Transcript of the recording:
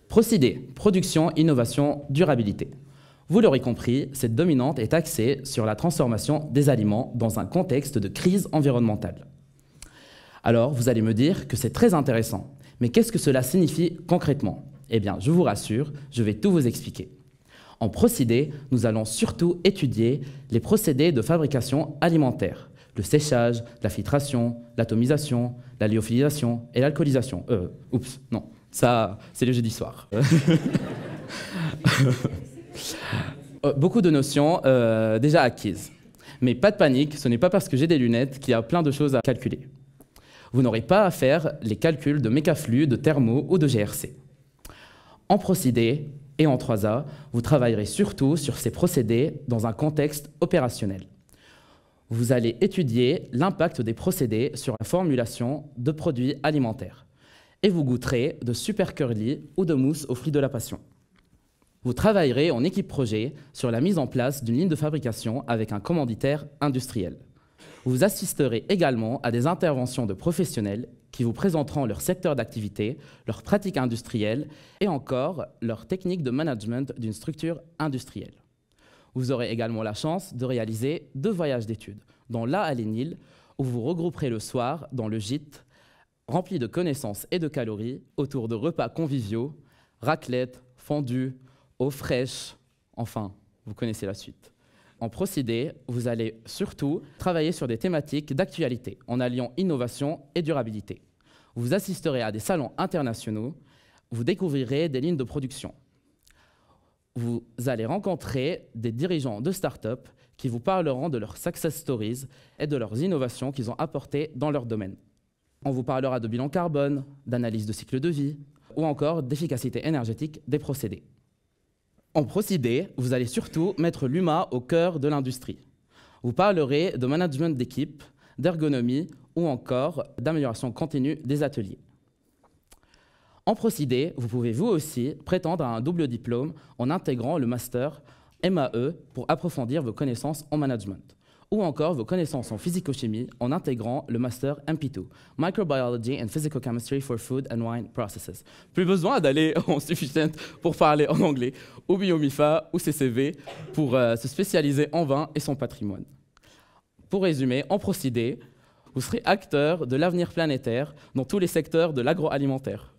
Procédé, production, innovation, durabilité. Vous l'aurez compris, cette dominante est axée sur la transformation des aliments dans un contexte de crise environnementale. Alors, vous allez me dire que c'est très intéressant, mais qu'est-ce que cela signifie concrètement? Eh bien, je vous rassure, je vais tout vous expliquer. En procédé, nous allons surtout étudier les procédés de fabrication alimentaire, le séchage, la filtration, l'atomisation, la lyophilisation et l'alcoolisation. Oups, non. Ça, c'est le jeudi soir. Beaucoup de notions déjà acquises. Mais pas de panique, ce n'est pas parce que j'ai des lunettes qu'il y a plein de choses à calculer. Vous n'aurez pas à faire les calculs de mécaflux, de thermo ou de GRC. En procédé et en 3A, vous travaillerez surtout sur ces procédés dans un contexte opérationnel. Vous allez étudier l'impact des procédés sur la formulation de produits alimentaires. Et vous goûterez de super curly ou de mousse aux fruits de la passion. Vous travaillerez en équipe projet sur la mise en place d'une ligne de fabrication avec un commanditaire industriel. Vous assisterez également à des interventions de professionnels qui vous présenteront leur secteur d'activité, leurs pratiques industrielles et encore leurs techniques de management d'une structure industrielle. Vous aurez également la chance de réaliser 2 voyages d'études, dont l'un à l'ENIL, où vous regrouperez le soir dans le gîte rempli de connaissances et de calories autour de repas conviviaux, raclette, fondue, eau fraîche, enfin, vous connaissez la suite. En procédé, vous allez surtout travailler sur des thématiques d'actualité en alliant innovation et durabilité. Vous assisterez à des salons internationaux, vous découvrirez des lignes de production. Vous allez rencontrer des dirigeants de start-up qui vous parleront de leurs success stories et de leurs innovations qu'ils ont apportées dans leur domaine. On vous parlera de bilan carbone, d'analyse de cycle de vie ou encore d'efficacité énergétique des procédés. En procédé, vous allez surtout mettre l'humain au cœur de l'industrie. Vous parlerez de management d'équipe, d'ergonomie ou encore d'amélioration continue des ateliers. En procédé, vous pouvez vous aussi prétendre à un double diplôme en intégrant le master MAE pour approfondir vos connaissances en management, ou encore vos connaissances en physico-chimie en intégrant le master MP2, Microbiology and Physical Chemistry for Food and Wine Processes. Plus besoin d'aller en Sufficient pour parler en anglais, ou Biomifa ou CCV pour se spécialiser en vin et son patrimoine. Pour résumer, en procédé, vous serez acteur de l'avenir planétaire dans tous les secteurs de l'agroalimentaire.